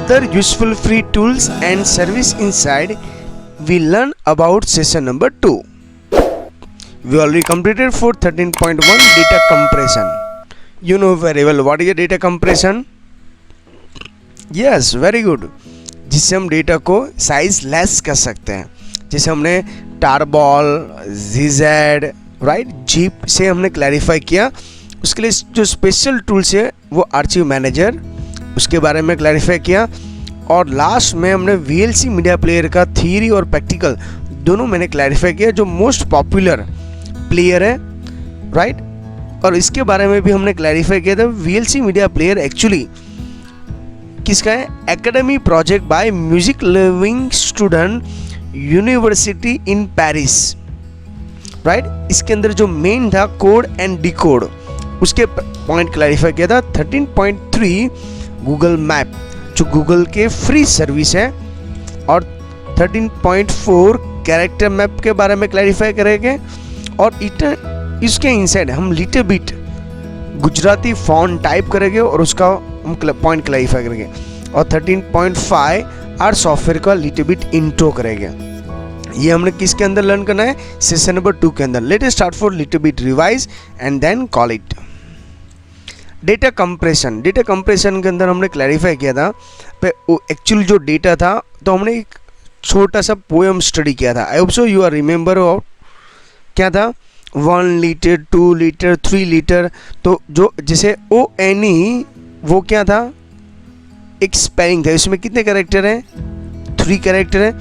other useful free tools and service inside, we learn about session number 2. We already completed for 13.1 data compression. You know very well what is data compression? Yes, very good. जिससे हम data को size less कर सकते हैं, जैसे हमने tarball, जीजेड, right, jeep से हमने क्लैरिफाई किया. उसके लिए जो स्पेशल टूल्स है वो आर्चिव मैनेजर, उसके बारे में क्लैरिफाई किया. और लास्ट में हमने वीएलसी मीडिया प्लेयर का थ्योरी और प्रैक्टिकल दोनों मैंने क्लैरिफाई किया, जो मोस्ट पॉपुलर प्लेयर है, राइट. और इसके बारे में भी हमने क्लैरिफाई किया था. वीएलसी मीडिया प्लेयर एक्चुअली किसका है? Academy project by music loving student university in Paris, right. इसके अंदर जो मेन था कोड एंड डिकोड, उसके पॉइंट क्लैरिफाई किया था. 13.3 गूगल मैप, जो गूगल के फ्री सर्विस है. और 13.4 कैरेक्टर मैप के बारे में क्लैरिफाई करेंगे. और इसके इनसाइड हम little bit Gujarati font type करेंगे और उसका हम पॉइंट क्लैरिफाई करेंगे. और 13.5 आर सॉफ्टवेयर का लिटिल बिट इंट्रो करेंगे. ये हमने किसके अंदर लर्न करना है? सेशन नंबर 2 के अंदर. Let us start for little bit revise and then call it. Data compression. Data compression के अंदर हमने क्लैरिफाई किया था एक्चुअल जो डेटा था, तो हमने एक छोटा सा पोएम स्टडी किया था. I hope so you are remember. क्या था? 1 लीटर, 2 लीटर, 3 लीटर. तो जो जैसे ONE वो क्या था? एक स्पेलिंग था. इसमें कितने कैरेक्टर हैं? 3 कैरेक्टर है.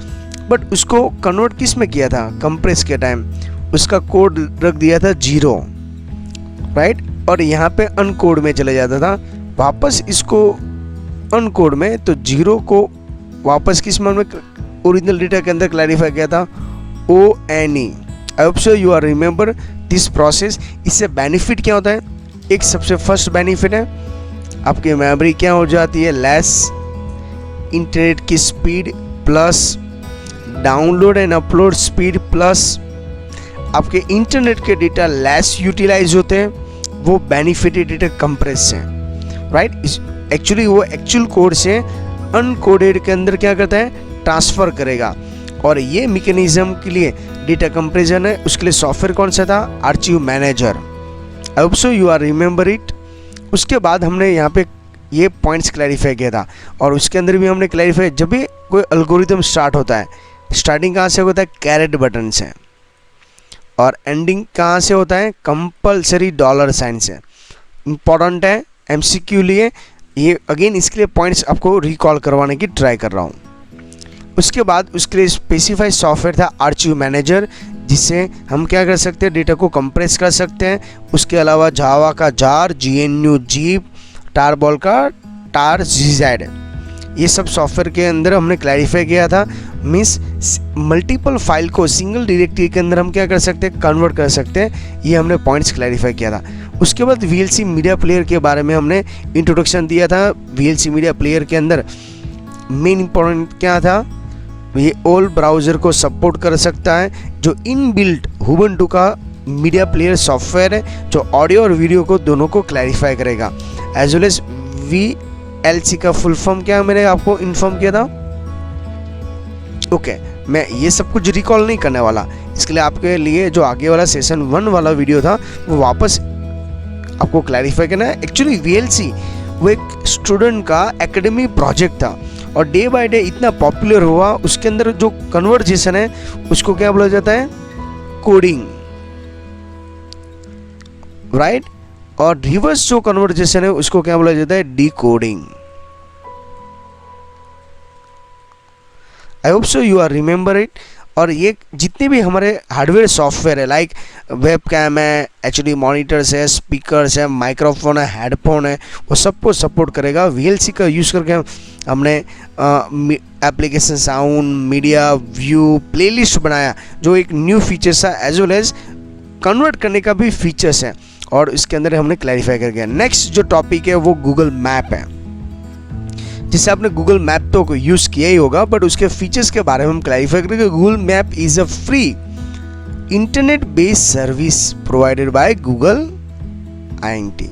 बट उसको कन्वर्ट किस में किया था? कंप्रेस के टाइम उसका कोड रख दिया था 0, राइट. और यहाँ पे अनकोड में चले जाता था. वापस इसको अनकोड में, तो 0 को वापस किस में ओरिजिनल डेटा के अंदर क्लैरिफाई किया था? ONE. I hope so you are remember this process. इससे बेनिफिट क्या होता है? एक सबसे फर्स्ट बेनिफिट है आपकी मेमोरी क्या हो जाती है? लेस. इंटरनेट की speed plus. Download and upload speed plus. आपके इंटरनेट के डेटा लेस यूटिलाइज होते हैं. वो बेनिफिट डेटा कंप्रेस से, राइट. एक्चुअली वो एक्चुअल कोड से अनकोडेड के अंदर क्या करता है? ट्रांसफर करेगा. और ये मैकेनिज्म के लिए डेटा कंप्रेशन है. उसके लिए सॉफ्टवेयर कौन सा था? Archive manager. I hope so you are remember it. उसके बाद हमने यहाँ पे ये पॉइंट्स क्लैरिफाई किया था. और उसके अंदर भी हमने क्लैरिफाई, जब भी कोई एल्गोरिथम स्टार्ट होता है, स्टार्टिंग कहाँ से होता है? कैरेट बटन से. और एंडिंग कहाँ से होता है? कंपल्सरी $साइन से. इंपॉर्टेंट है MCQ लिए. ये अगेन इसके लिए पॉइंट्स आपको रिकॉल करवाने की ट्राई कर रहा हूँ. उसके बाद उसके लिए स्पेसिफाइड सॉफ्टवेयर था आर्चिव मैनेजर, जिससे हम क्या कर सकते हैं? डेटा को कंप्रेस कर सकते हैं. उसके अलावा जावा का जार, GNU जीप, टारबॉल का टार, जीजेड, ये सब सॉफ्टवेयर के अंदर हमने क्लैरिफाई किया था. मीन्स मल्टीपल फाइल को सिंगल डायरेक्टरी के अंदर हम क्या कर सकते हैं? कन्वर्ट कर सकते हैं. ये हमने पॉइंट्स क्लैरिफाई किया था. उसके बाद VLC मीडिया प्लेयर के बारे में हमने इंट्रोडक्शन दिया था. VLC मीडिया प्लेयर के अंदर मेन इंपॉर्टेंट क्या था? ये ऑल ब्राउज़र को सपोर्ट कर सकता है, जो इनबिल्ट उबुंटू का मीडिया प्लेयर सॉफ्टवेयर है, जो ऑडियो और वीडियो को दोनों को क्लैरिफाई करेगा. एज वेल एज VLC का फुल फॉर्म क्या है, मैंने आपको इन्फॉर्म किया था. ओके, मैं ये सब कुछ रिकॉल नहीं करने वाला. इसके लिए आपके लिए जो आगे वाला सेशन 1 वाला वीडियो था वो वापस आपको क्लैरिफाई करना है. एक्चुअली VLC वो एक स्टूडेंट का एकेडमी प्रोजेक्ट था, और डे बाय डे इतना पॉपुलर हुआ. उसके अंदर जो कन्वर्जेशन है उसको क्या बोला जाता है? Coding, right. और रिवर्स जो कन्वर्जेशन है उसको क्या बोला जाता है? Decoding. I hope so you are remember it. और ये जितने भी हमारे हार्डवेयर सॉफ्टवेयर है, लाइक वेब कैम है, HD मॉनिटर्स है, स्पीकर्स है, माइक्रोफोन है, हेडफोन है, वो सबको सपोर्ट करेगा. VLC का यूज़ करके हमने application sound, media, view, playlist बनाया, जो एक न्यू फीचर्स है. एज वेल एज कन्वर्ट करने का भी फीचर्स है, और इसके अंदर हमने क्लैरिफाई कर गया. नेक्स्ट जो टॉपिक है वो गूगल मैप है, जिससे आपने गूगल मैप तो यूज़ किया ही होगा, बट उसके फीचर्स के बारे में हम क्लैरिफाई करेंगे. Google map is a free internet based service provided by Google INT.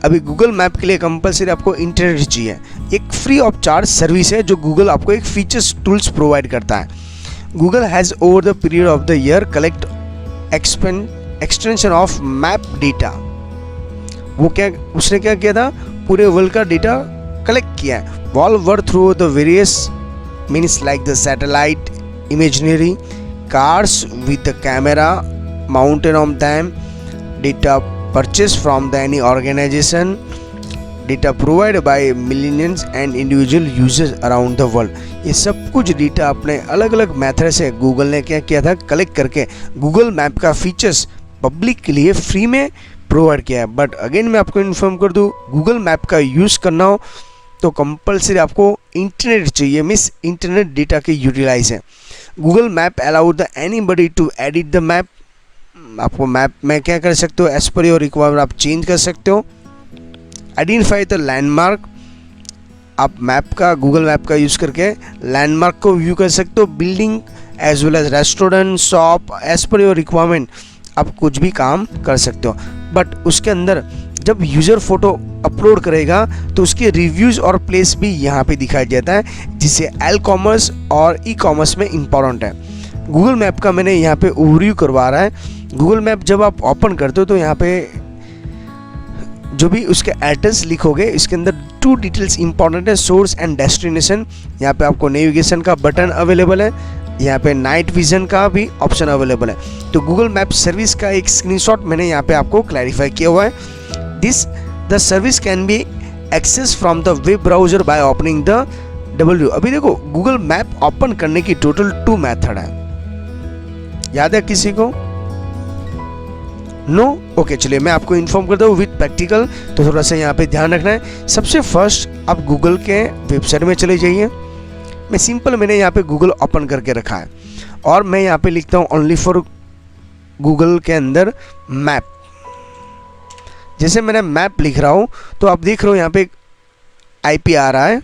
अभी गूगल मैप के लिए कंपलसरी आपको इंटरनेट चाहिए. एक फ्री ऑफ चार्ज सर्विस है जो गूगल आपको एक फीचर्स टूल्स प्रोवाइड करता है। Google has over the period of the year collect extension of map data. वो क्या, उसने क्या किया था, पूरे वर्ल्ड का डेटा कलेक्ट किया है। All were through the various means like the satellite imaginary cars with the camera mounted on them, data purchased from the any organization, data provided by millions and individual users around the world। ये सब कुछ data अपने अलग अलग method से Google ने क्या किया था, कलेक्ट करके गूगल मैप का फीचर्स पब्लिक के लिए फ्री में प्रोवाइड किया है। बट अगेन मैं आपको इन्फॉर्म कर दूँ, गूगल मैप का यूज़ करना हो तो कंपलसरी आपको इंटरनेट चाहिए, मीन्स इंटरनेट डेटा के यूटिलाइज है। Google map allowed the anybody to edit the map. आपको मैप में क्या कर सकते हो, एज पर योर रिक्वायरमेंट आप चेंज कर सकते हो। आइडेंटिफाई द लैंडमार्क, आप मैप का, गूगल मैप का यूज़ करके लैंडमार्क को व्यू कर सकते हो। Building as well as restaurant, shop, as per your requirement आप कुछ भी काम कर सकते हो। बट उसके अंदर जब यूज़र फोटो अपलोड करेगा तो उसके रिव्यूज़ और प्लेस भी यहाँ पे दिखाया जाता है, जिसे एल कॉमर्स और ई कॉमर्स में इम्पॉर्टेंट है। गूगल मैप का मैंने यहाँ पे ओवरव्यू करवा रहा है। गूगल मैप जब आप ओपन करते हो तो यहाँ पे जो भी उसके एड्रेस लिखोगे, इसके अंदर 2 डिटेल्स इंपॉर्टेंट है, सोर्स एंड डेस्टिनेशन। यहाँ पे आपको नेविगेशन का बटन अवेलेबल है, यहाँ पे नाइट विजन का भी ऑप्शन अवेलेबल है। तो गूगल मैप सर्विस का एक स्क्रीनशॉट मैंने यहाँ पे आपको क्लैरिफाई किया हुआ है। The service can be access from the web browser by opening the W। अभी देखो गूगल मैप ओपन करने की टोटल 2 मेथड है, याद है किसी को? नो? ओके, चलिए मैं आपको इन्फॉर्म करता हूँ विद प्रैक्टिकल, तो थोड़ा सा यहाँ पे ध्यान रखना है। सबसे फर्स्ट आप गूगल के वेबसाइट में चले जाइए। मैं सिंपल, मैंने यहाँ पे गूगल ओपन करके रखा है और मैं यहाँ पे लिखता हूँ ओनली फॉर गूगल के अंदर मैप। जैसे मैंने मैप लिख रहा हूँ तो आप देख रहे हो यहाँ पे IP आ रहा है।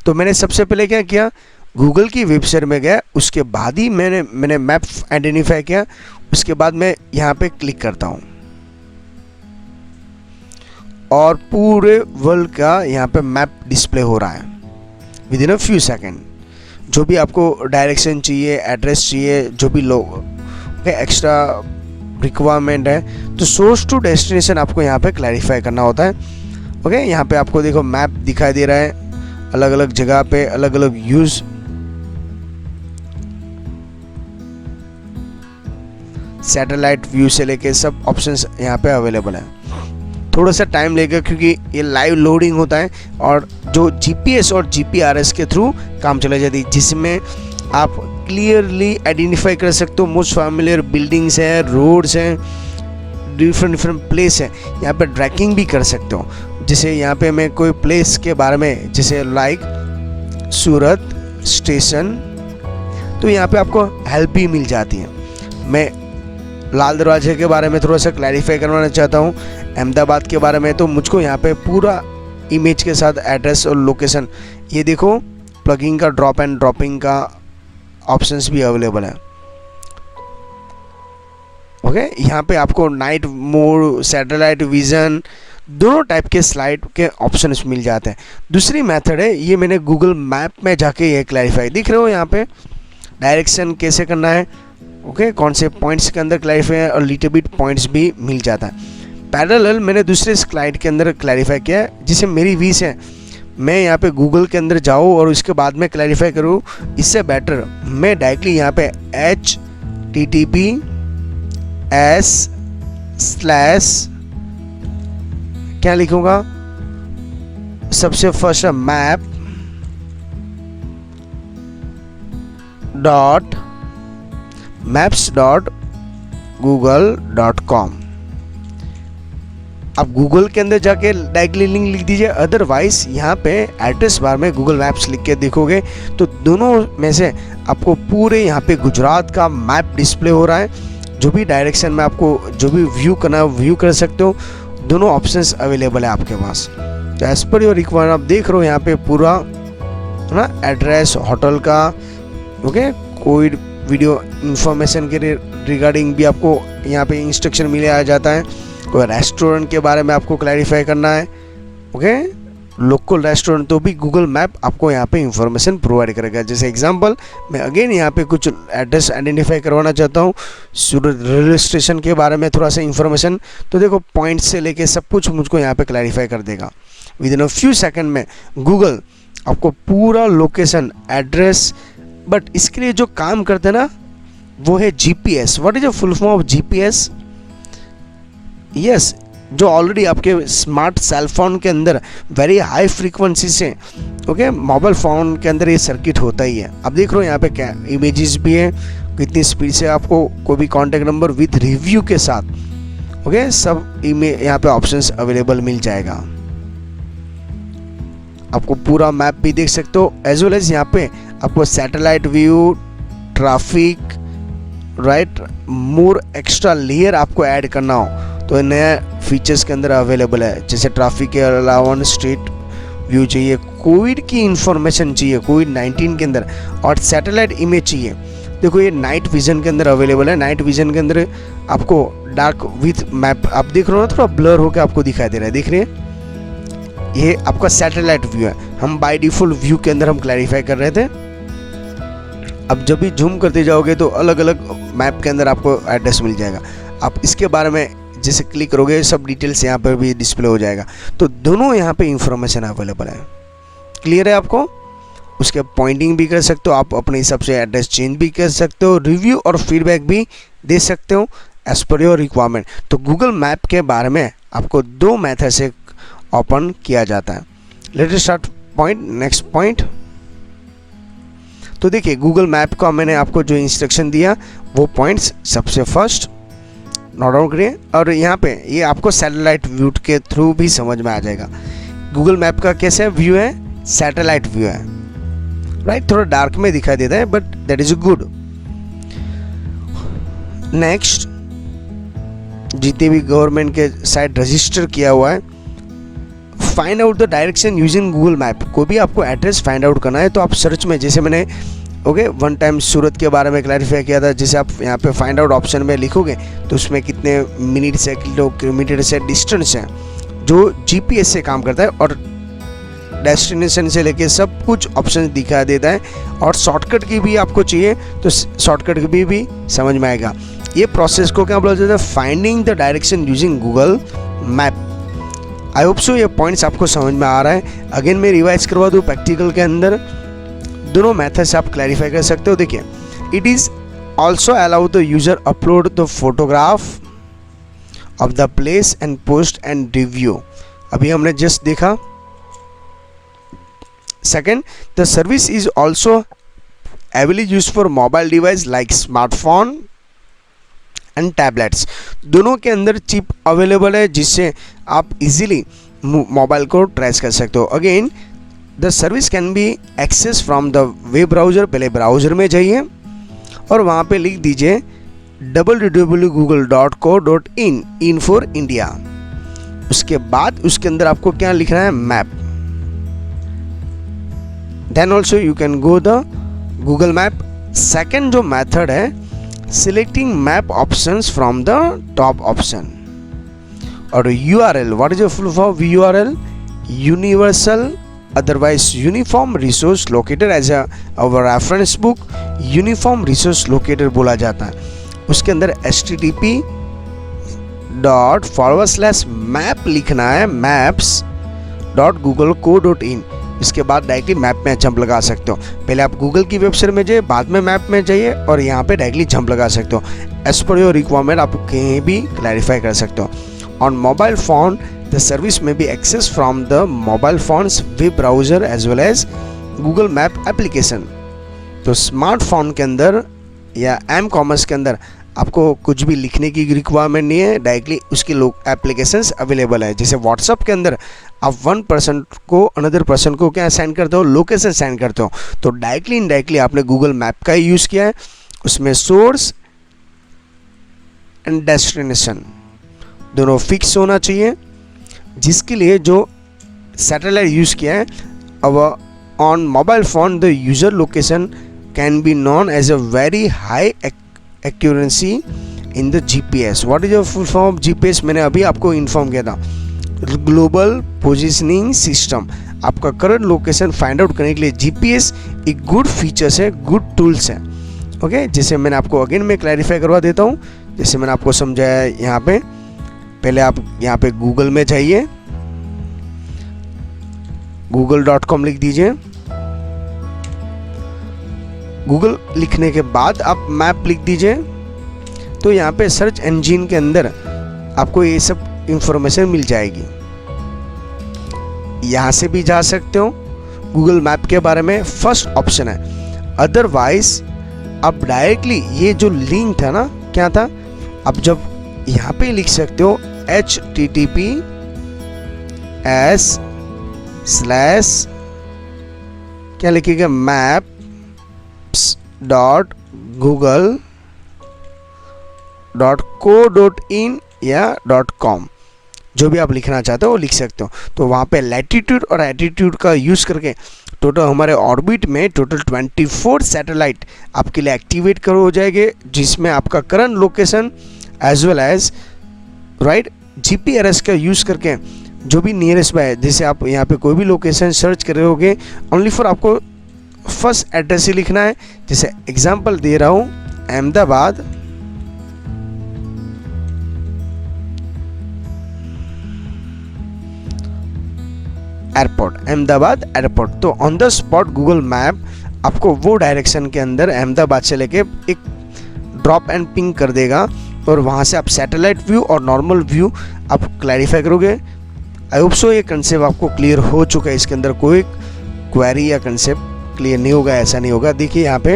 तो मैंने सबसे पहले क्या किया, गूगल की वेबसाइट में गया, उसके बाद ही मैंने मैप आइडेंटिफाई किया। उसके बाद मैं यहाँ पे क्लिक करता हूँ और पूरे वर्ल्ड का यहाँ पे मैप डिस्प्ले हो रहा है with in a few second. जो भी आपको डायरेक्शन चाहिए, एड्रेस चाहिए, जो भी लोग एक्स्ट्रा रिक्वायरमेंट है, तो सोर्स टू डेस्टिनेशन आपको यहाँ पे क्लैरिफाई करना होता है। ओके, यहाँ पे आपको देखो मैप दिखाई दे रहा है, अलग अलग जगह पे अलग अलग यूज। सैटेलाइट व्यू से लेके सब ऑप्शंस यहाँ पे अवेलेबल है। थोड़ा सा टाइम लगेगा क्योंकि ये लाइव लोडिंग होता है और जो GPS और GPRS के थ्रू काम चला जाती है, जिसमें आप क्लियरली आइडेंटिफाई कर सकते हो मोस्ट फैमिलियर बिल्डिंग्स हैं, रोड्स हैं, डिफरेंट प्लेस है। यहाँ पे ट्रैकिंग भी कर सकते हो। जैसे यहाँ पे मैं कोई प्लेस के बारे में, जैसे लाइक सूरत स्टेशन, तो यहाँ पे आपको हेल्प भी मिल जाती है। मैं लाल दरवाजे के बारे में थोड़ा सा क्लैरिफाई करवाना चाहता हूँ, अहमदाबाद के बारे में, तो मुझको यहाँ पे पूरा इमेज के साथ एड्रेस और लोकेशन, ये देखो प्लगिंग का, ड्रॉप एंड ड्रॉपिंग का ऑप्शंस भी अवेलेबल है। ओके, यहाँ पे आपको नाइट मोड, सैटेलाइट विजन, दोनों टाइप के स्लाइड के ऑप्शंस मिल जाते हैं। दूसरी मेथड है, ये मैंने गूगल मैप में जाके ये क्लैरिफाई, दिख रहे हो यहाँ पे डायरेक्शन कैसे करना है। ओके, कौन से पॉइंट्स के अंदर क्लैरिफाई है और लिटिल बिट पॉइंट्स भी मिल जाता है। पैरेलल मैंने दूसरे स्लाइड के अंदर क्लैरिफाई किया है, जिसे मेरी विश है मैं यहाँ पे गूगल के अंदर जाऊँ और उसके बाद में क्लैरिफाई करूँ। इससे बेटर मैं डायरेक्टली यहाँ पे https/ क्या लिखूँगा, सबसे फर्स्ट maps.google.com। आप गूगल के अंदर जाके डायरेक्टली लिंक लिख दीजिए, अदरवाइज यहाँ पे एड्रेस बार में गूगल मैप्स लिख के देखोगे तो दोनों में से आपको पूरे यहाँ पे गुजरात का मैप डिस्प्ले हो रहा है। जो भी डायरेक्शन में आपको जो भी व्यू करना है व्यू कर सकते हो, दोनों ऑप्शंस अवेलेबल है आपके पास। तो एज पर योर रिक्वायरमेंट आप देख रहे हो यहाँ पे पूरा है ना, एड्रेस, होटल का। ओके, कोई वीडियो इंफॉर्मेशन के रिगार्डिंग भी आपको यहाँ पे इंस्ट्रक्शन मिले आ जाता है। कोई रेस्टोरेंट के बारे में आपको क्लैरिफाई करना है, ओके, लोकल रेस्टोरेंट तो भी गूगल मैप आपको यहाँ पे इंफॉर्मेशन प्रोवाइड करेगा। जैसे एग्जांपल मैं अगेन यहाँ पे कुछ एड्रेस आइडेंटिफाई करवाना चाहता हूँ, सूरत रेलवे स्टेशन के बारे में थोड़ा सा इंफॉर्मेशन, तो देखो पॉइंट से लेके सब कुछ मुझको यहाँ पे क्लैरिफाई कर देगा। With in a few second में गूगल आपको पूरा लोकेशन एड्रेस, बट इसके लिए जो काम करते हैं ना वो है GPS. What is the full form of GPS? Yes, जो ऑलरेडी आपके स्मार्ट सेल फोन के अंदर वेरी हाई फ्रीक्वेंसी से ओके मोबाइल फ़ोन के अंदर ये सर्किट होता ही है। अब देख रहे हो यहाँ पे क्या इमेजेस भी है, कितनी स्पीड से आपको कोई भी कॉन्टैक्ट नंबर विद रिव्यू के साथ ओके सब यहाँ पे ऑप्शंस अवेलेबल मिल जाएगा। आपको पूरा मैप भी देख सकते हो, एज वेल एज यहाँ पे आपको satellite view, traffic, right, more extra layer आपको ऐड करना हो तो नया फीचर्स के अंदर अवेलेबल है। जैसे ट्रैफिक के अलावा स्ट्रीट व्यू चाहिए, कोविड की इंफॉर्मेशन चाहिए कोविड-19 के अंदर, और सैटेलाइट इमेज चाहिए, देखो ये नाइट विजन के अंदर अवेलेबल है। नाइट विजन के अंदर आपको डार्क विथ मैप, आप देख रहे हो ना थोड़ा ब्लर होकर आपको दिखाई दे रहा है, देख रहे हैं, ये आपका सैटेलाइट व्यू है। हम बाय डिफॉल्ट व्यू के अंदर हम क्लैरिफाई कर रहे थे। अब जब भी जूम करते जाओगे तो अलग अलग मैप के अंदर आपको एड्रेस मिल जाएगा। आप इसके बारे में जैसे क्लिक करोगे सब डिटेल्स यहाँ पर भी डिस्प्ले हो जाएगा। तो दोनों यहाँ पे इंफॉर्मेशन अवेलेबल है। क्लियर है आपको? उसके पॉइंटिंग भी कर सकते हो, आप अपने हिसाब से एड्रेस चेंज भी कर सकते हो, रिव्यू और फीडबैक भी दे सकते हो एज पर योर रिक्वायरमेंट। तो गूगल मैप के बारे में आपको दो मेथड से ओपन किया जाता है। Late us start point, next point. तो देखिए गूगल मैप का मैंने आपको जो इंस्ट्रक्शन दिया वो पॉइंट्स सबसे फर्स्ट नोट डाउन करिए, और यहाँ पे ये आपको सैटेलाइट व्यू के थ्रू भी समझ में आ जाएगा। गूगल मैप का कैसे व्यू है? सैटेलाइट व्यू है, राइट, थोड़ा डार्क में दिखाई देता है but that is good. Next, जितने भी गवर्नमेंट के साइट रजिस्टर किया हुआ है, find out the direction using Google map. कोई भी आपको एड्रेस फाइंड आउट करना है तो आप सर्च में, जैसे मैंने ओके वन टाइम सूरत के बारे में क्लैरिफाई किया था, जैसे आप यहाँ पे फाइंड आउट ऑप्शन में लिखोगे तो उसमें कितने मिनट से किलोमीटर से डिस्टेंस है जो जीपीएस से काम करता है, और डेस्टिनेशन से लेके सब कुछ ऑप्शन दिखा देता है। और शॉर्टकट की भी आपको चाहिए तो शॉर्टकट की भी समझ में आएगा। ये प्रोसेस को क्या बोला जाता है? Finding the direction using Google map. I hope सो ये पॉइंट्स आपको समझ में आ रहा है। अगेन मैं रिवाइज करवा दूँ, प्रैक्टिकल के अंदर दोनों मेथड से आप क्लैरिफाई कर सकते हो। देखिए, it is also allow the user upload the photograph of the place and post and review. अभी हमने जस्ट देखा। Second, the service is also heavily used for mobile device like smartphone and tablets. दोनों के अंदर chip available है जिससे आप easily mobile को ट्रेस कर सकते हो। Again the service can be access from the web browser. पहले ब्राउज़र में जाइए और वहाँ पे लिख दीजिए www.google.co.in, इन फॉर इंडिया। उसके बाद उसके अंदर आपको क्या लिखना है? Map. Then also you can go the Google map. Second जो मेथड है, selecting map options from the top option, और URL, what is the full form of URL? Universal otherwise uniform resource locator। as our reference book uniform resource locator बोला जाता है। उसके अंदर http:/map लिखना है, maps.google.co.in। इसके बाद डायरेक्टली मैप में जंप लगा सकते हो। पहले आप गूगल की वेबसाइट में जाइए, बाद में मैप में जाइए और यहाँ पे डायरेक्टली जंप लगा सकते हो। एज पर योर रिक्वायरमेंट आप कहीं भी क्लैरिफाई कर सकते हो। On mobile phone the service may be access from the mobile phones web browser as well as Google map application. तो स्मार्टफोन के अंदर या एम कॉमर्स के अंदर आपको कुछ भी लिखने की रिक्वायरमेंट नहीं है, डायरेक्टली उसके एप्लीकेशंस अवेलेबल है। जैसे व्हाट्सअप के अंदर आप वन पर्सन को अनदर पर्सन को क्या सेंड करते हो? लोकेशन सेंड करते हो। तो डायरेक्टली इनडायरेक्टली आपने गूगल मैप का ही यूज़ किया है। उसमें सोर्स एंड डेस्टिनेशन दोनों फिक्स होना चाहिए, जिसके लिए जो सैटेलाइट यूज़ किया है। अब on mobile phone the user location can be known as a very high accuracy in the GPS। What is the full form of GPS? मैंने अभी आपको इन्फॉर्म किया था। ग्लोबल पोजिशनिंग सिस्टम, आपका करंट लोकेशन फाइंड आउट करने के लिए GPS एक गुड फीचर्स है, गुड टूल्स है। ओके, जैसे मैंने आपको अगेन मैं क्लैरिफाई करवा देता हूँ, जैसे मैंने आपको समझाया यहाँ पे। पहले आप यहाँ पे गूगल में जाइए, google.com लिख दीजिए। गूगल लिखने के बाद आप मैप लिख दीजिए, तो यहाँ पे सर्च इंजन के अंदर आपको ये सब इंफॉर्मेशन मिल जाएगी। यहाँ से भी जा सकते हो गूगल मैप के बारे में, फर्स्ट ऑप्शन है। अदरवाइज आप डायरेक्टली ये जो लिंक था ना, क्या था, आप जब यहाँ पे लिख सकते हो https / क्या लिखिएगा, maps.google.co.in या .com, जो भी आप लिखना चाहते हो वो लिख सकते हो। तो वहाँ पे लैटिट्यूड और एटीट्यूड का यूज़ करके टोटल हमारे ऑर्बिट में टोटल 24 सैटेलाइट आपके लिए एक्टिवेट कर हो जाएंगे, जिसमें आपका current location as well as right GPRS का यूज़ करके जो भी नियरेस्ट बाय है, जैसे आप यहाँ पे कोई भी लोकेशन सर्च कर रहे होगे, ओनली फॉर आपको फर्स्ट एड्रेस ही लिखना है। जैसे एग्जांपल दे रहा हूँ, अहमदाबाद एयरपोर्ट, अहमदाबाद एयरपोर्ट। तो on the spot Google map आपको वो डायरेक्शन के अंदर अहमदाबाद से लेके एक ड्रॉप एंड पिंग कर देगा, और वहाँ से आप सैटेलाइट व्यू और नॉर्मल व्यू आप क्लैरिफाई करोगे। आई होप सो ये कंसेप्ट आपको क्लियर हो चुका है, इसके अंदर कोई क्वेरी या कंसेप्ट क्लियर नहीं होगा, ऐसा नहीं होगा। देखिए यहाँ पे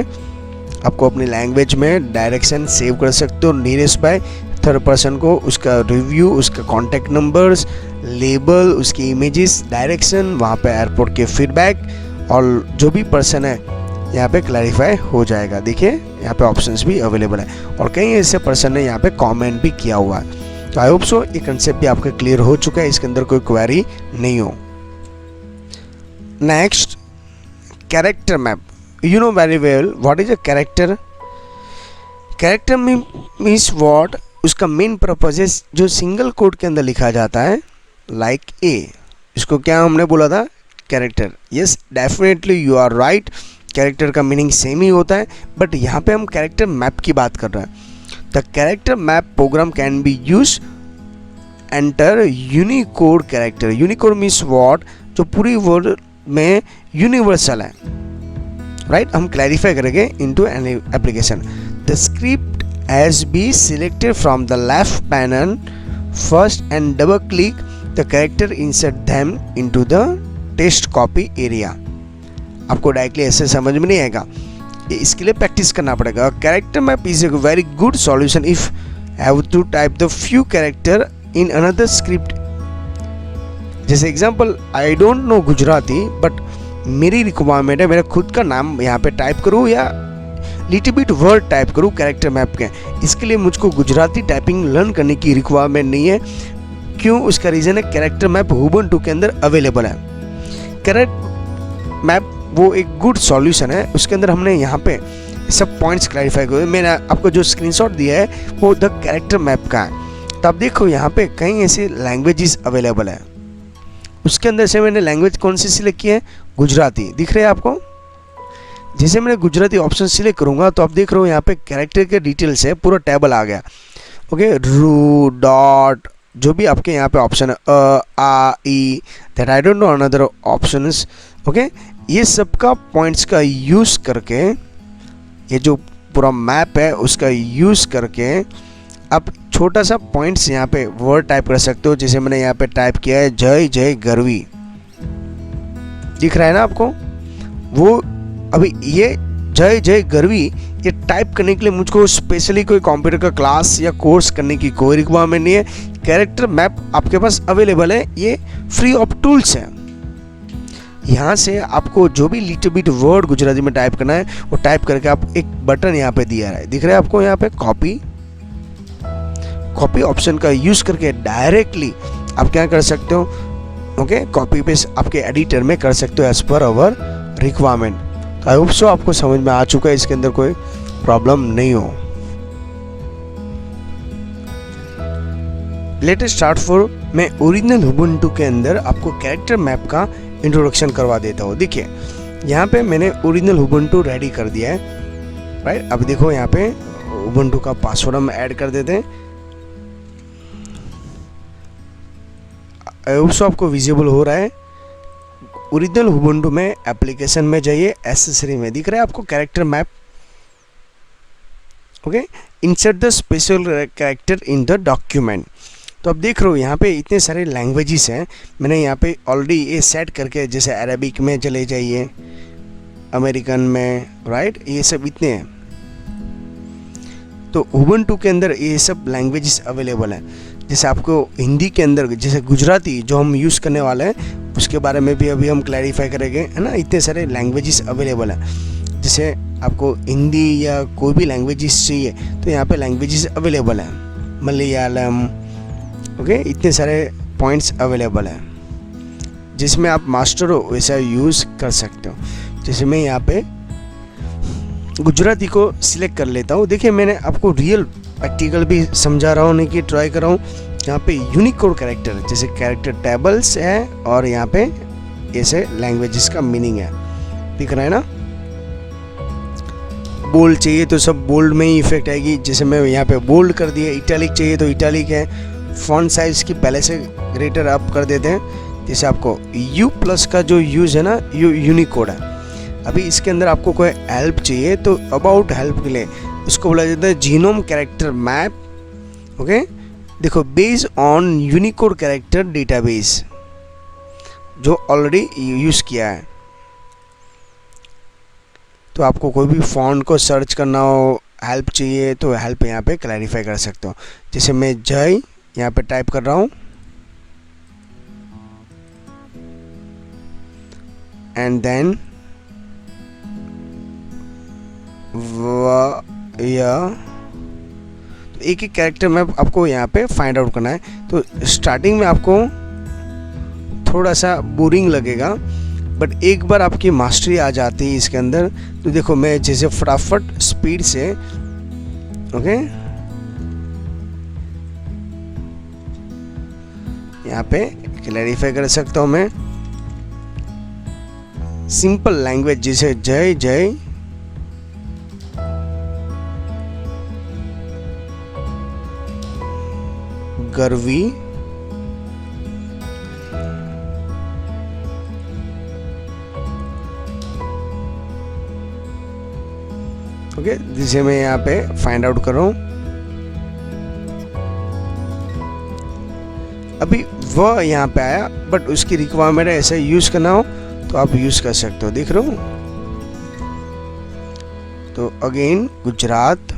आपको अपनी लैंग्वेज में डायरेक्शन सेव कर सकते हो, नियरेस्ट बाय थर्ड पर्सन को, उसका रिव्यू, उसका कॉन्टैक्ट नंबर्स, लेबल, उसकी इमेजेस, डायरेक्शन, वहाँ पे एयरपोर्ट के फीडबैक, और जो भी पर्सन है यहाँ पे क्लैरिफाई हो जाएगा। देखिए यहाँ पे ऑप्शंस भी अवेलेबल है, और कई ऐसे पर्सन ने यहाँ पे कमेंट भी किया हुआ है। तो आई होप सो ये कंसेप्ट भी आपका क्लियर हो चुका है, इसके अंदर कोई क्वेरी नहीं हो। Next, character map. You know very well what is a character. Character means what, उसका मेन पर्पज है जो सिंगल कोड के अंदर लिखा जाता है, लाइक ए, इसको क्या हमने बोला था, character. Yes, definitely you are right, character का मीनिंग सेम ही होता है, बट यहाँ पे हम कैरेक्टर मैप की बात कर रहे हैं। The character map program can be use enter Unicode character. Unicode means what, जो पूरी वर्ड में यूनिवर्सल है, राइट। हम क्लैरिफाई करेंगे into any application. The script has been selected from the left panel first and double click the character, insert them into the text copy area। आपको directly ऐसे समझ में नहीं आएगा, इसके लिए प्रैक्टिस करना पड़ेगा। Character map is a very good solution if have to type the few character in another script. जैसे example, I don't know Gujarati, but मेरी रिक्वायरमेंट है मेरा खुद का नाम यहाँ पे टाइप करूँ या लिटिल बिट वर्ड टाइप करूँ कैरेक्टर मैप के, इसके लिए मुझको गुजराती टाइपिंग लर्न करने की रिक्वायरमेंट नहीं है। क्यों? उसका रीज़न है कैरेक्टर मैप उबुंटू के अंदर अवेलेबल है। कैरेक्टर मैप वो एक गुड सॉल्यूशन है, उसके अंदर हमने यहाँ पे सब पॉइंट्स क्लैरिफाई किए। मैंने आपको जो स्क्रीनशॉट दिया है वो द कैरेक्टर मैप का है। तो आप देखो यहाँ पे कई ऐसी लैंग्वेजेस अवेलेबल है, उसके अंदर से मैंने लैंग्वेज कौन सी सिलेक्ट की है, गुजराती। दिख रहे हैं आपको? जैसे मैंने गुजराती ऑप्शन सिलेक्ट करूँगा तो आप देख रहे हो यहाँ पे कैरेक्टर के डिटेल्स है, पूरा टेबल आ गया। ओके, रू, डॉट, जो भी आपके यहाँ पे ऑप्शन है, आ, ई, that I don't know another options. Okay, ये सब का पॉइंट्स का यूज़ करके, ये जो पूरा मैप है उसका यूज़ करके आप छोटा सा पॉइंट्स यहाँ पे वर्ड टाइप कर सकते हो। जैसे मैंने यहाँ पे टाइप किया है जय जय गरवी, दिख रहा है ना आपको? वो अभी ये जय जय गरवी ये टाइप करने के लिए मुझको स्पेशली कोई कंप्यूटर का क्लास या कोर्स करने की कोई रिक्वायरमेंट नहीं है। कैरेक्टर मैप आपके पास अवेलेबल है, ये फ्री ऑफ टूल्स है। यहाँ से आपको जो भी लिटिल बिट वर्ड गुजराती में टाइप करना है वो टाइप करके आप एक बटन यहाँ पे दिया है, दिख रहा है आपको? यहाँ पे कॉपी ऑप्शन का यूज़ करके डायरेक्टली आप क्या कर सकते हो, ओके, कॉपी पेस्ट आपके एडिटर में कर सकते हो एज पर अवर रिक्वायरमेंट। आई होप सो आपको समझ में आ चुका है, इसके अंदर कोई प्रॉब्लम नहीं हो। लेटेस्ट स्टार्ट फॉर मैं ओरिजिनल उबुंटू के अंदर आपको कैरेक्टर मैप का इंट्रोडक्शन करवा देता हूँ। देखिए यहाँ पे मैंने ओरिजिनल उबुंटू रेडी कर दिया है, राइट। अब देखो यहाँ पे उबुंटू का पासवर्ड हम ऐड कर देते हैं। उसको आपको विजिबल हो रहा है। ओरिजिनल उबुंटू में एप्लीकेशन में जाइए, एसेसरी में दिख रहा है आपको character map. Okay, insert the special character in the document. तो अब देख रहे हो यहाँ पे इतने सारे लैंग्वेजेस हैं। मैंने यहाँ पे ऑलरेडी ये सेट करके, जैसे अरेबिक में चले जाइए, अमेरिकन में, राइट, ये सब इतने हैं। तो उबुंटू के अंदर ये सब लैंग्वेजेस अवेलेबल हैं। जैसे आपको हिंदी के अंदर जैसे गुजराती जो हम यूज़ करने वाले हैं उसके बारे में भी अभी हम क्लैरिफाई करेंगे, है ना। इतने सारे लैंग्वेजेस अवेलेबल हैं। जैसे आपको हिंदी या कोई भी लैंग्वेजेस चाहिए तो यहाँ पे लैंग्वेजेस अवेलेबल हैं, मलयालम, ओके, इतने सारे पॉइंट्स अवेलेबल हैं जिसमें आप मास्टर हो वैसा यूज़ कर सकते हो। जैसे मैं यहाँ पे गुजराती को सिलेक्ट कर लेता हूँ। देखिए मैंने आपको रियल प्रैक्टिकल भी समझा रहा हूँ, नहीं कि ट्राई कर रहा हूँ। यहाँ पे यूनिकोड कैरेक्टर जैसे कैरेक्टर टेबल्स है और यहाँ पे ऐसे लैंग्वेजेस का मीनिंग है, दिख रहा है ना। बोल्ड चाहिए तो सब बोल्ड में ही इफेक्ट आएगी। जैसे मैं यहाँ पे बोल्ड कर दिया। इटैलिक चाहिए तो इटैलिक है। फॉन्ट साइज की पहले से ग्रेटर अप कर देते हैं। जैसे आपको U+ का जो यूज़ है ना, यूनिकोड है। अभी इसके अंदर आपको कोई हेल्प चाहिए तो अबाउट हेल्प के लिए उसको बोला जाता है जीनोम कैरेक्टर मैप। ओके, देखो based on Unicode character database जो ऑलरेडी यूज़ किया है। तो आपको कोई भी फॉन्ट को सर्च करना हो, हेल्प चाहिए तो हेल्प यहाँ पे क्लैरिफाई कर सकते हो। जैसे मैं जय यहाँ पे टाइप कर रहा हूँ एंड देन तो एक एक कैरेक्टर में आपको यहाँ पे फाइंड आउट करना है। तो स्टार्टिंग में आपको थोड़ा सा बोरिंग लगेगा, बट एक बार आपकी मास्टरी आ जाती है इसके अंदर तो देखो मैं जैसे फटाफट स्पीड से, ओके, यहाँ पे क्लैरिफाई कर सकता हूँ मैं। सिंपल लैंग्वेज जैसे जय जय, गर्वी, ओके, जिसे मैं यहाँ पे फाइंड आउट कर रहा हूँ। अभी वह यहाँ पे आया, बट उसकी रिक्वायरमेंट है ऐसे यूज़ करना हो तो आप यूज़ कर सकते हो, देख रहे हो। तो अगेन गुजरात,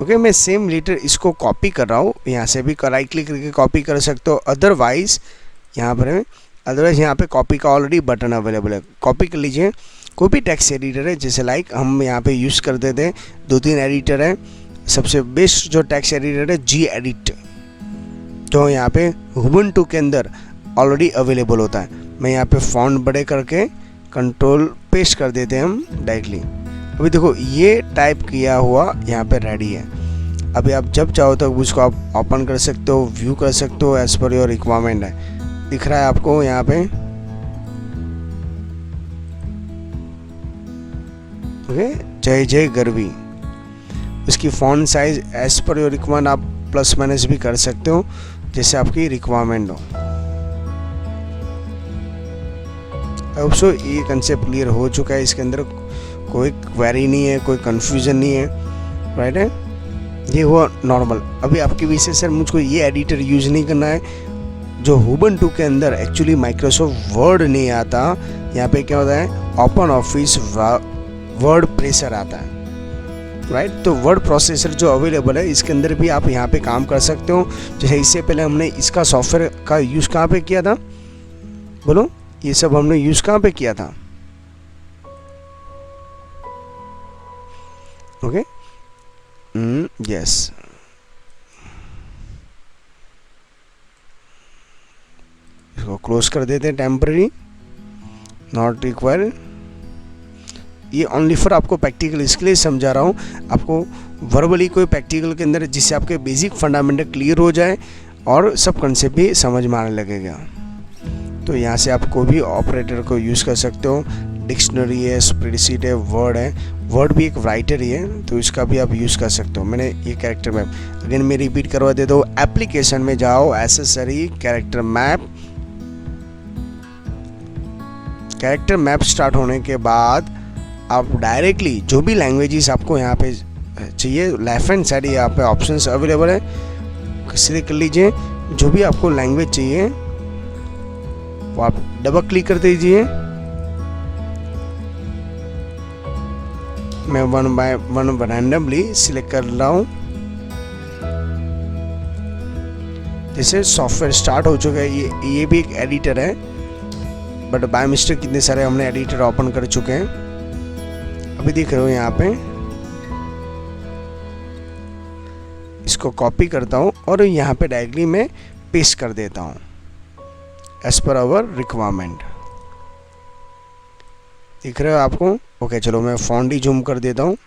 ओके, मैं सेम लेटर इसको कॉपी कर रहा हूँ। यहाँ से भी राइट क्लिक करके कॉपी कर सकते हो। अदरवाइज यहाँ पे कॉपी का ऑलरेडी बटन अवेलेबल है, कॉपी कर लीजिए। कोई भी टेक्स्ट एडिटर है, जैसे लाइक हम यहाँ पे यूज़ करते थे, 2-3 एडिटर है। सबसे बेस्ट जो टेक्स्ट एडिटर है Gedit, जो यहाँ पे उबुंटू के अंदर ऑलरेडी अवेलेबल होता है। मैं यहाँ पे फॉन्ट बड़े करके कंट्रोल पेस्ट कर देते हैं हम डायरेक्टली। अभी देखो ये टाइप किया हुआ यहाँ पे रेडी है। अभी आप जब चाहो तो उसको आप ओपन कर सकते हो, व्यू कर सकते हो, एज पर योर रिक्वायरमेंट है। दिख रहा है आपको यहाँ पे, ओके, जय जय गर्वी। उसकी font size as per your requirement आप प्लस माइनस भी कर सकते हो, जैसे आपकी रिक्वायरमेंट हो। अब सो ये कंसेप्ट क्लियर हो चुका है। इसके अंदर कोई क्वेरी नहीं है, कोई कंफ्यूजन नहीं है, राइट है। ये हुआ नॉर्मल। अभी आपकी विषय सर मुझको ये एडिटर यूज़ नहीं करना है। जो उबुंटू के अंदर एक्चुअली माइक्रोसॉफ्ट वर्ड नहीं आता, यहाँ पे क्या होता है, ओपन ऑफिस वर्ड प्रेसर आता है, राइट। तो वर्ड प्रोसेसर जो अवेलेबल है इसके अंदर भी आप यहाँ पे काम कर सकते हो। जैसे इससे पहले हमने इसका सॉफ्टवेयर का यूज़ कहाँ पे किया था, बोलो, ये सब हमने यूज़ कहाँ पे किया था, ओके, यस। इसको क्लोज कर देते हैं, टेम्पररी, नॉट रिक्वायर्ड। ये ओनली फॉर आपको प्रैक्टिकल इसके लिए समझा रहा हूँ, आपको वर्बली कोई प्रैक्टिकल के अंदर जिससे आपके बेसिक फंडामेंटल क्लियर हो जाए और सब कंसेप्ट भी समझ में आने लगेगा। तो यहाँ से आप कोई भी ऑपरेटर को यूज़ कर सकते हो। डिक्शनरी है, स्प्रेडशीट है, वर्ड है, वर्ड भी एक राइटर ही है तो इसका भी आप यूज़ कर सकते हो। मैंने ये कैरेक्टर मैप अगेन मैं रिपीट करवा देता हूँ। एप्लीकेशन में जाओ, accessory, character map. Character map start होने के बाद आप डायरेक्टली जो भी लैंग्वेजेस आपको यहाँ पे चाहिए, लेफ्ट हैंड साइड यहाँ पे ऑप्शंस अवेलेबल है, सिलेक्ट कर लीजिए। जो भी आपको लैंग्वेज चाहिए वो आप डबल क्लिक कर दीजिए। मैं one by one randomly select कर रहा हूँ। जैसे सॉफ्टवेयर स्टार्ट हो चुका है, ये भी एक एडिटर है बट बाय मिस्टेक कितने सारे हमने एडिटर ओपन कर चुके हैं। अभी देख रहे हो यहाँ पे, इसको कॉपी करता हूँ और यहाँ पे डायरेक्टली मैं पेस्ट कर देता हूँ एज पर आवर रिक्वायरमेंट। दिख रहा है आपको? ओके चलो मैं फॉन्ट ही जूम कर देता हूँ।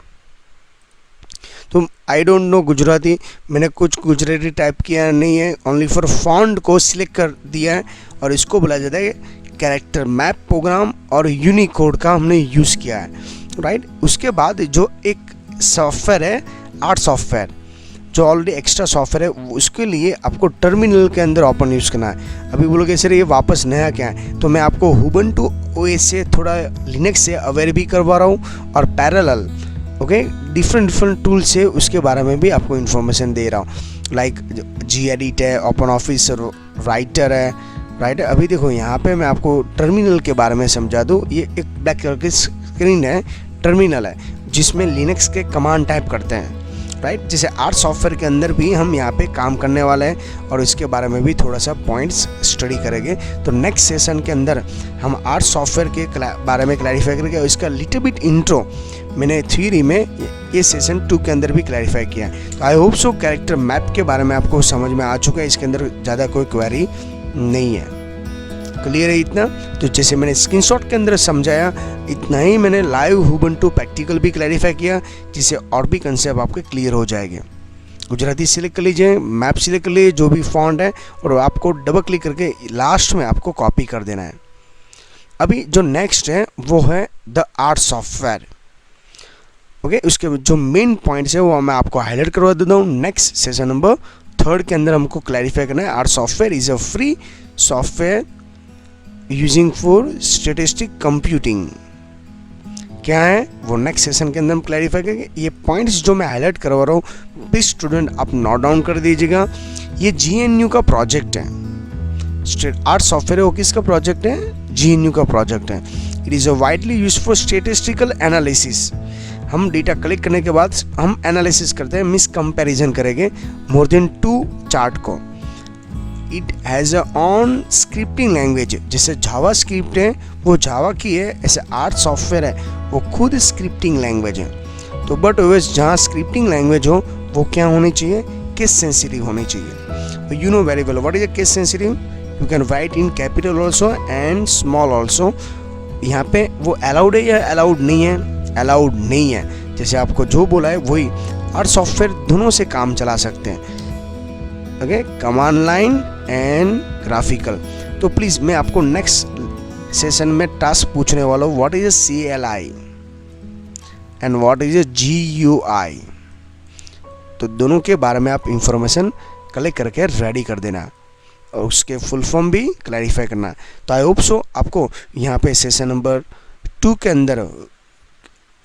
तो आई डोंट नो गुजराती, मैंने कुछ गुजराती टाइप किया नहीं है, ओनली फॉर फॉन्ट को सिलेक्ट कर दिया है और इसको बोला जाता है कैरेक्टर मैप प्रोग्राम और यूनिकोड का हमने यूज़ किया है, राइट। उसके बाद जो एक सॉफ्टवेयर है आर्ट सॉफ्टवेयर, जो ऑलरेडी एक्स्ट्रा सॉफ्टवेयर है, उसके लिए आपको टर्मिनल के अंदर ओपन यूज़ करना है। अभी बोलोगे सर ये वापस नया क्या है, तो मैं आपको हुबंटू ओएस से थोड़ा लिनक्स से अवेयर भी करवा रहा हूँ और पैरेलल ओके डिफरेंट टूल से उसके बारे में भी आपको इन्फॉर्मेशन दे रहा हूँ। लाइक जी एडिट है, ओपन ऑफिस राइटर है, राइट। अभी देखो यहाँ पे मैं आपको टर्मिनल के बारे में समझा दूँ। ये एक ब्लैक कलर की स्क्रीन है, टर्मिनल है जिसमें लिनक्स के कमांड टाइप करते हैं, राइट। जैसे आर्ट सॉफ्टवेयर के अंदर भी हम यहाँ पे काम करने वाले हैं और इसके बारे में भी थोड़ा सा पॉइंट्स स्टडी करेंगे। तो नेक्स्ट सेशन के अंदर हम आर्ट सॉफ्टवेयर के बारे में क्लैरिफाई करेंगे और इसका लिटिल बिट इंट्रो मैंने थ्योरी में ये सेशन 2 के अंदर भी क्लैरिफाई किया है। तो आई होप सो कैरेक्टर मैप के बारे में आपको समझ में आ चुका है, इसके अंदर ज़्यादा कोई क्वेरी नहीं है। क्लियर है इतना? तो जैसे मैंने स्क्रीनशॉट के अंदर समझाया इतना ही मैंने लाइव हुबंटू प्रैक्टिकल भी क्लैरिफाई किया, जिससे और भी कंसेप्ट आपके क्लियर हो जाएंगे। गुजराती सिलेक्ट कर लीजिए, मैप सिलेक्ट कर लीजिए, जो भी फॉन्ट है, और आपको डबल क्लिक करके लास्ट में आपको कॉपी कर देना है। अभी जो नेक्स्ट है वो है द आर्ट सॉफ्टवेयर। ओके, उसके जो मेन पॉइंट्स है वो मैं आपको हाईलाइट करवा देता हूँ। नेक्स्ट सेशन नंबर 3 के अंदर हमको क्लैरिफाई करना है art software is a free software using for statistic computing. क्या है वो नेक्स्ट सेशन के अंदर हम क्लैरिफाई करेंगे। ये पॉइंट्स जो मैं हाईलाइट करवा रहा हूँ प्लीज स्टूडेंट आप नोट डाउन कर दीजिएगा। ये GNU का प्रोजेक्ट है, आर्ट सॉफ्टवेयर है वो किसका प्रोजेक्ट है? GNU का प्रोजेक्ट है। It is a widely use for statistical analysis. हम डेटा कलेक्ट करने के बाद हम एनालिसिस करते हैं, मिस कंपैरिजन करेंगे मोर देन 2 चार्ट को। It has a on scripting language, जैसे जावा स्क्रिप्ट है वो जावा की है, ऐसे आर्ट सॉफ्टवेयर है वो खुद स्क्रिप्टिंग लैंग्वेज है। तो बट ओएस जहाँ स्क्रिप्टिंग लैंग्वेज हो वो क्या होनी चाहिए? केस सेंसिटिव होनी चाहिए। You know very well what is a case sensitive. You can write in capital also and small also. यहाँ पे वो अलाउड है या अलाउड नहीं है? अलाउड नहीं है। जैसे आपको जो बोला है वही आर्ट सॉफ्टवेयर दोनों से काम चला सकते हैं, okay, command line and graphical. तो प्लीज़ मैं आपको नेक्स्ट सेशन में टास्क पूछने वाला हूँ, what is a CLI and what is a GUI। तो दोनों के बारे में आप इंफॉर्मेशन कलेक्ट करके रेडी कर देना और उसके फुल फॉर्म भी क्लैरिफाई करना। तो आई होप सो आपको यहाँ पे सेशन नंबर 2 के अंदर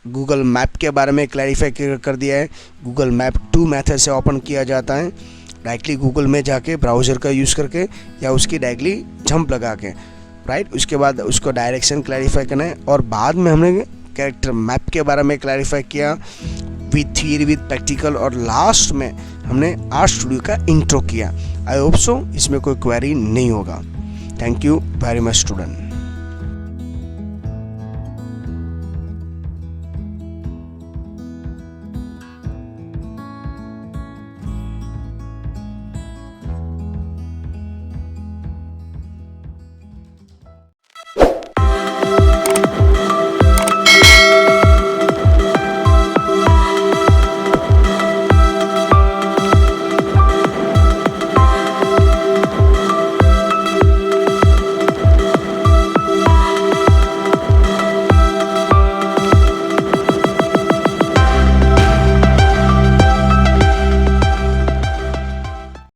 गूगल मैप के बारे में क्लैरिफाई कर दिया है। गूगल मैप 2 मेथड से ओपन किया जाता है, डायरेक्टली गूगल में जाके ब्राउज़र का यूज़ करके या उसकी डायरेक्टली जंप लगा के, राइट। उसके बाद उसको डायरेक्शन क्लैरिफाई करना है और बाद में हमने कैरेक्टर मैप के बारे में क्लैरिफाई किया विद थियरी विद प्रैक्टिकल, और लास्ट में हमने आर्ट स्टूडियो का इंट्रो किया। आई होप सो इसमें कोई क्वेरी नहीं होगा। Thank you very much student.